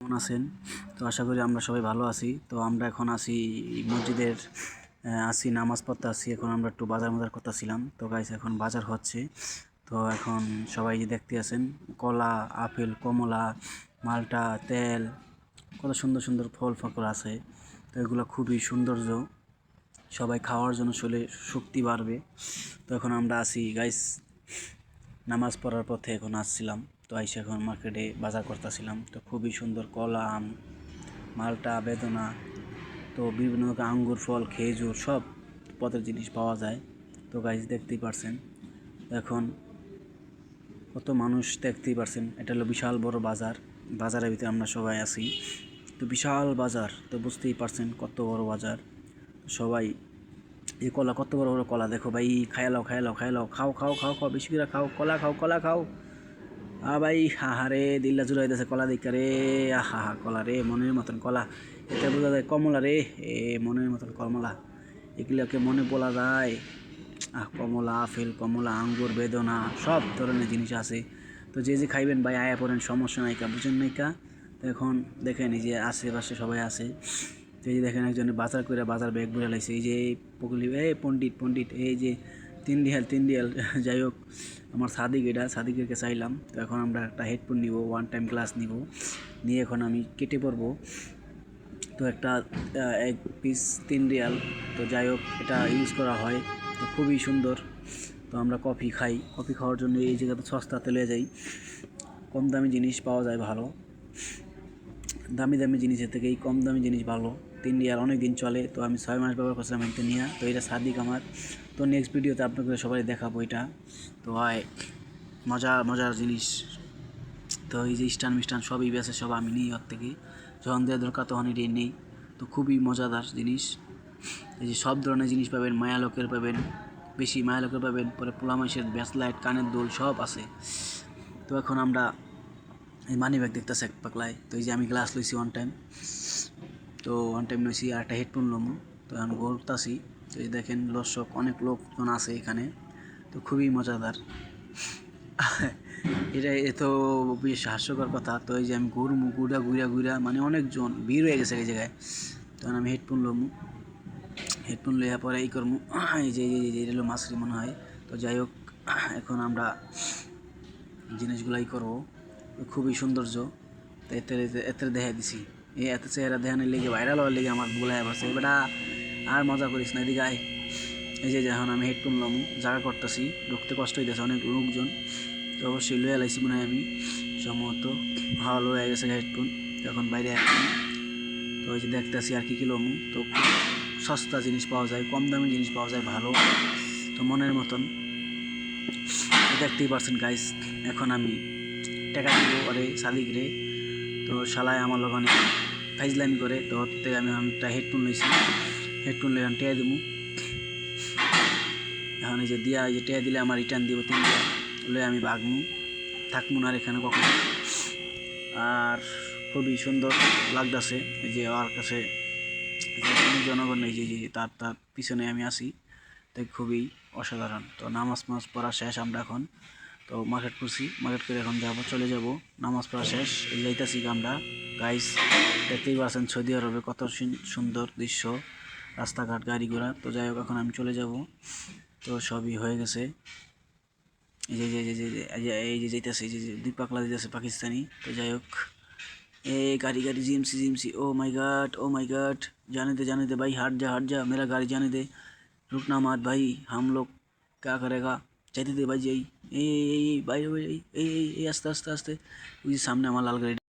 কেমন আছেন? তো আশা করি আমরা সবাই ভালো আছি। তো আমরা এখন আছি মসজিদের নামাজ পড়তে আসি। এখন আমরা একটু বাজার করতেছিলাম। তো গাইস এখন বাজার হচ্ছে। তো এখন সবাই যে দেখতে আছেন কলা, আপেল, কমলা, মালটা, তেল, কত সুন্দর সুন্দর ফল ফকর আছে। তো এগুলো খুবই সৌন্দর্য, সবাই খাওয়ার জন্য শরীরে শক্তি বাড়বে। তো এখন আমরা আছি গাইস নামাজ পড়ার পথে এখন আসছিলাম। তো আইসা এখন মার্কেটে বাজার করতেছিলাম। তো খুবই সুন্দর কলা, আম, মালটা, বেদনা, তো বিভিন্ন আঙ্গুর, ফল, খেজুর সব পদের জিনিস পাওয়া যায়। তো গাইস দেখতেই পারছেন এখন কত মানুষ, দেখতেই পারছেন এটা হলো বিশাল বড় বাজার। বাজারের ভিতরে আমরা সবাই আছি। তো বিশাল বাজার, তো বুঝতেই পারছেন কত বড় বাজার। সবাই এই কলা, কত বড় বড় কলা দেখো ভাই, খাই লাও খাও খাও খাও খাও, বেশি করে খাও, কলা খাও। ভাই হাহারে দিল্লা জুড়াই দিয়েছে কলা দেখা রে, আহা হা কলা রে, মনের মতন কলা। এটা বোঝা যায় কমলা রে, মনের মতন কমলা, এগুলোকে মনে বলা যায়। কমলা, আপেল, কমলা, আঙ্গুর, বেদনা সব ধরনের জিনিস আছে। তো যে খাইবেন ভাই আয়া পড়েন, সমস্যা নাই কা, বুঝেন নাই কা। তো এখন দেখেন এই যে আশেপাশে সবাই আছে। তো এই যে দেখেন একজনের বাজার করে বাজার ব্যাগ ভরে লাইছে। এই যে পকলি, পণ্ডিত এই যে তিন রিয়াল যাই হোক, আমার সাদিকেরকে চাইলাম। তো এখন আমরা একটা হেডফোন নিব, ওয়ান টাইম ক্লাস নিব, নিয়ে এখন আমি কেটে পড়বো। তো একটা এক পিস 3 রিয়াল। তো যাই হোক এটা ইউজ করা হয়, তো খুবই সুন্দর। তো আমরা কফি খাই, কফি খাওয়ার জন্য এই জায়গাতে সস্তাতে লয়ে যাই, কম দামি জিনিস পাওয়া যায় ভালো। দামি জিনিসের থেকে এই কম দামি জিনিস ভালো। 3 রিয়াল অনেক দিন চলে। তো আমি 6 মাস ব্যবহার করছিলাম এটা নিয়ে। তো এটা সাদিক আমার। তো নেক্সট ভিডিওতে আপনাকে সবাই দেখাবো এটা। তো মজার জিনিস। তো এই যে স্টান সবই বেছে, সব আমি নিই ওর থেকে, যখন দেওয়া দরকার তখন এটাই নেই। তো খুবই মজাদার জিনিস। এই যে সব ধরনের জিনিস পাবেন, মায়ালোকের পাবেন, বেশি মায়ালোকের পাবেন, পরে পোলা মাইসের ব্যাসলাইট, কানের দুল সব আছে। তো এখন আমরা এই মানি ব্যাগ দেখতেছে এক পাকলায়। তো এই যে আমি গ্লাস লইছি ওয়ান টাইম লইছি, আর একটা হেডফোন লমু। তো এখন ঘুরতাছি। তো এই দেখেন দর্শক অনেক লোকজন আছে এখানে। তো খুবই মজাদার এটা এত বেশ হাস্যকর কথা। তো এই যে আমি ঘুরা মানে অনেকজন ভিড় হয়ে গেছে এই জায়গায়। তখন আমি হেডফোন লইয়া পরে এই করবো, এই যে এটা হলো মাছরি মনে হয়। তো যাই হোক এখন আমরা জিনিসগুলাই করবো, খুবই সৌন্দর্য। তো এতে দেখা দিছি, এত চেহারা দেখানোর লেগে, ভাইরাল হওয়ার লেগে আমার বলে পারছে বেটা। আর মজা করিস না, এদিকে আয়। এই যে এখন আমি হেডফোন লমু, জায়গা করতেছি, ঢুকতে কষ্ট হইতেছে অনেক লোকজন। তো অবশ্যই লয়ে লাইছি মনে হয় আমি সম্ভবত, হাওয়া লয়ে গেছে হেডফোন। এখন বাইরে এখন তো ওই যে দেখতেছি আর কি লমু। তো সস্তা জিনিস পাওয়া যায়, কম দামি জিনিস পাওয়া যায় ভালো, তো মনের মতন। দেখতেই পারছেন গাইস, এখন আমি টাকা দিব ওরে সাদিক রে। তো শালায় আমার লোক অনেক ফাইজলামি করে। তো ওর থেকে আমি একটা হেডফোন লইছি, হেডফোন লই এখন টেয়া দিব। এখন এই যে দিয়া, এই যে টেয়া দিলে আমার রিটার্ন দিব 3 রিয়াল, লই আমি ভাগমু, থাকমু না আর এখানে কখনো। আর খুবই সুন্দর লাগতেছে এই যে আমার কাছে জনগণ, এই যে তার পিছনে আমি আসি। তাই খুবই অসাধারণ। তো নামাজ পড়া শেষ, আমরা এখন তো মার্কেট করে এখন চলে যাব। নামাজ পড়া শেষ, এই যাইতেছি আমরা গাইস। দেখতেই পাচ্ছেন সৌদি আরবে কত সুন্দর দৃশ্য, রাস্তাঘাট, গাড়ি ঘোড়া। তো যাই হোক এখন আমি চলে যাব। তো সবই হয়ে গেছে। এই যে যাইতেছে, এই যে 2 পাকলা দিতেছে পাকিস্তানি। তো যাই হোক এই गाड़ी जीएमसी ओ माय गॉड जाने दे भाई, हट जा मेरा गाड़ी जाने दे, रुकना मत भाई, हम लोग क्या करेगा, जाते दे भाई। भाई आस्ते आस्ते आस्ते, सामने हमारा लाल गाड़ी।